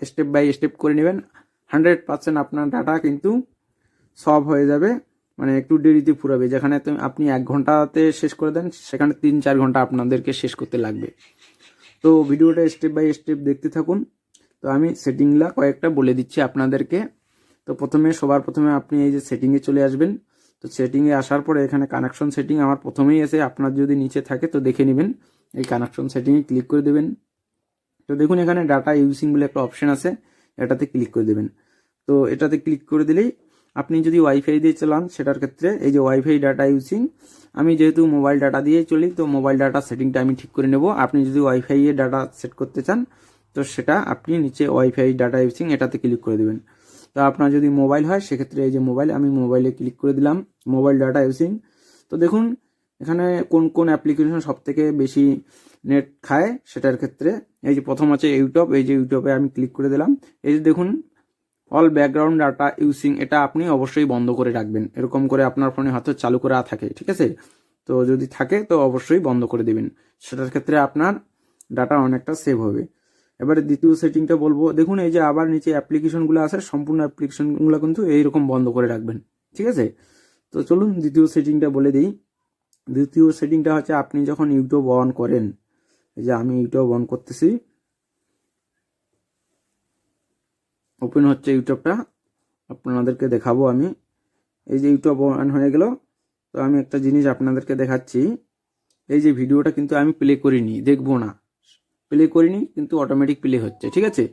Step by step করে নেবেন, 100% আপনার ডাটা কিন্তু সব হয়ে যাবে। মানে একটু দেরিতে ফুরাবে, যেখানে আপনি 1 ঘন্টাতে শেষ করে দেন সেখানে 3-4 ঘন্টা আপনাদেরকে শেষ করতে লাগবে। তো ভিডিওটা স্টেপ বাই স্টেপ দেখতে থাকুন। তো আমি সেটিংগুলা কয়েকটা বলে দিচ্ছি আপনাদেরকে। তো সবার প্রথমে আপনি এই যে সেটিংয়ে চলে আসবেন। তো সেটিংয়ে আসার পরে এখানে কানেকশন সেটিং আমার প্রথমেই এসে, আপনার যদি নিচে থাকে তো দেখে নেবেন। এই কানেকশন সেটিংয়ে ক্লিক করে দেবেন। তো দেখুন এখানে ডাটা ইউজিং বলে একটা অপশন আছে, এটাতে ক্লিক করে দেবেন। তো এটাতে ক্লিক করে দিলেই আপনি যদি ওয়াইফাই দিয়ে চালান সেটার ক্ষেত্রে এই যে ওয়াইফাই ডাটা ইউজিং, আমি যেহেতু মোবাইল ডাটা দিয়ে চলি তো মোবাইল ডাটা সেটিংটা আমি ঠিক করে নেব। আপনি যদি ওয়াইফাই এ ডাটা সেট করতে চান তো সেটা আপনি নিচে ওয়াইফাই ডাটা ইউজিং এটাতে ক্লিক করে দেবেন। তো আপনার যদি মোবাইল হয় সেক্ষেত্রে এই যে মোবাইল, আমি মোবাইলে ক্লিক করে দিলাম মোবাইল ডাটা ইউজিং। তো দেখুন এখানে কোন কোন অ্যাপ্লিকেশন সব থেকে বেশি নেট খায় সেটার ক্ষেত্রে এই যে প্রথম আছে ইউটিউব। এই যে ইউটিউবে আমি ক্লিক করে দিলাম। এই যে দেখুন অল ব্যাকগ্রাউন্ড ডাটা ইউজিং, এটা আপনি অবশ্যই বন্ধ করে রাখবেন। এরকম করে আপনার ফোনে হয়তো চালু করা থাকে, ঠিক আছে? তো যদি থাকে তো অবশ্যই বন্ধ করে দেবেন, সেটার ক্ষেত্রে আপনার ডাটা অনেকটা সেভ হবে। এবারে দ্বিতীয় সেটিংটা বলবো, দেখুন এই যে আবার নিচে অ্যাপ্লিকেশনগুলো আছে, সম্পূর্ণ অ্যাপ্লিকেশনগুলো কিন্তু এইরকম বন্ধ করে রাখবেন, ঠিক আছে? তো চলুন দ্বিতীয় সেটিংটা বলে দিই। দ্বিতীয় সেটিংটা হচ্ছে আপনি যখন ইউটিউব অন করেন, এই যে আমি ইউটিউব অন করতেছি, ওপেন হচ্ছে ইউটিউবটা, আপনাদেরকে দেখাবো আমি। এই যে ইউটিউব অন হয়ে গেল। তো আমি একটা জিনিস আপনাদেরকে দেখাচ্ছি, এই যে ভিডিওটা কিন্তু আমি প্লে করিনি, দেখবো না, প্লে করিনি কিন্তু অটোমেটিক প্লে হচ্ছে, ঠিক আছে?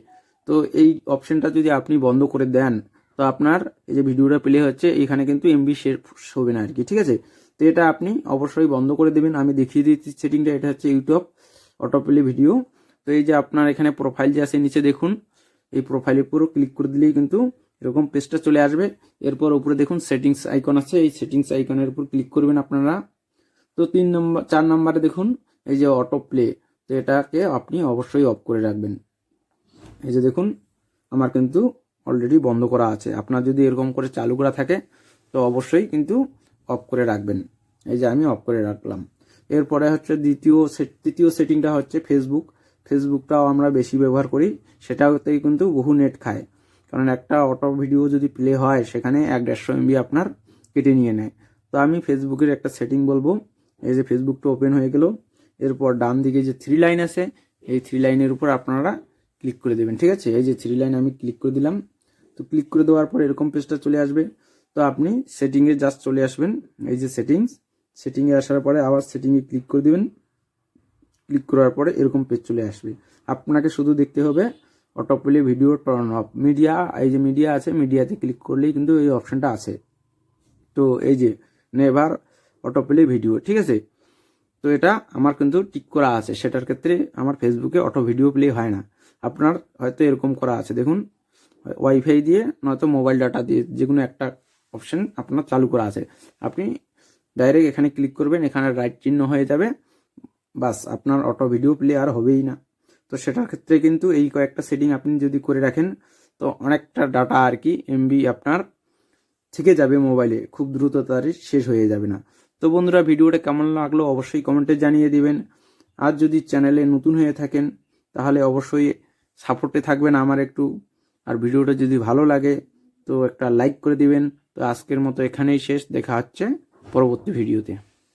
তো এই অপশনটা যদি আপনি বন্ধ করে দেন তো আপনার এই যে ভিডিওটা প্লে হচ্ছে এখানে কিন্তু এমবি শেষ হবে না আর কি, ঠিক আছে? তো এটা আপনি অবশ্যই বন্ধ করে দেবেন। আমি দেখিয়ে দিচ্ছি সেটিংটা। এটা হচ্ছে ইউটিউব অটো প্লে ভিডিও। তো এই যে আপনার এখানে প্রোফাইল যে আছে নিচে দেখুন, এই প্রোফাইলের পুরো ক্লিক করে দিলেই কিন্তু এরকম পেজটা চলে আসবে। এরপর উপরে দেখুন সেটিংস আইকন আছে, এই সেটিংস আইকনের উপর ক্লিক করবেন আপনারা। তো 4 নম্বরে দেখুন এই যে অটো প্লে, তো এটাকে আপনি অবশ্যই অফ করে রাখবেন। এই যে দেখুন আমার কিন্তু অলরেডি বন্ধ করা আছে। আপনার যদি এরকম করে চালু করা থাকে তো অবশ্যই কিন্তু অফ করে রাখবেন। এই যে আমি অফ করে রাখলাম। এরপরে হচ্ছে তৃতীয় সেটিংটা হচ্ছে ফেসবুকটাও আমরা বেশি ব্যবহার করি, সেটাতেই কিন্তু বহু নেট খায়। কারণ একটা অটো ভিডিও যদি প্লে হয় সেখানে 1-150 MB আপনার কেটে নিয়ে নেয়। তো আমি ফেসবুকের একটা সেটিং বলবো। এই যে ফেসবুকটা ওপেন হয়ে গেল। এরপর ডান দিকে যে 3 লাইন আছে, এই 3 লাইনের উপর আপনারা ক্লিক করে দেবেন, ঠিক আছে? এই যে 3 লাইন আমি ক্লিক করে দিলাম। তো ক্লিক করে দেওয়ার পর এরকম পেজটা চলে আসবে। তো আপনি সেটিংয়ে জাস্ট চলে আসবেন, এই যে সেটিংয়ে আসার পরে আবার সেটিংয়ে ক্লিক করে দিবেন। ক্লিক করার পরে এরকম পেজ চলে আসবে। আপনাকে শুধু দেখতে হবে auto play video turn off media. এই যে মিডিয়া আছে, মিডিয়াতে ক্লিক করলেই কিন্তু এই অপশনটা আছে। তো এই যে নেভার অটো প্লে ভিডিও, ঠিক আছে? তো এটা আমার কিন্তু টিক করা আছে, সেটার ক্ষেত্রে আমার ফেসবুকে অটো ভিডিও প্লে হয় না। আপনার হয়তো এরকম করা আছে, দেখুন ওয়াইফাই দিয়ে নয়তো মোবাইল ডাটা দিয়ে যে কোনো একটা অপশন আপনার চালু করা আছে। আপনি ডাইরেক্ট এখানে ক্লিক করবেন, এখানে রাইট চিহ্ন হয়ে যাবে, বাস আপনার অটো ভিডিও প্লে আর হবেই না। তো সেটার ক্ষেত্রে কিন্তু এই কয়েকটা সেটিং আপনি যদি করে রাখেন তো অনেকটা ডাটা আর কি এমবি আপনার থেকে যাবে মোবাইলে, খুব দ্রুত তাড়াতাড়ি শেষ হয়ে যাবে না। তো বন্ধুরা ভিডিওটা কেমন লাগলো অবশ্যই কমেন্টে জানিয়ে দিবেন। আর যদি চ্যানেলে নতুন হয়ে থাকেন তাহলে অবশ্যই সাপোর্টে থাকবেন আমার একটু। আর ভিডিওটা যদি ভালো লাগে তো একটা লাইক করে দিবেন। তো আজকের মতো এখানেই শেষ, দেখা হচ্ছে পরবর্তী ভিডিওতে।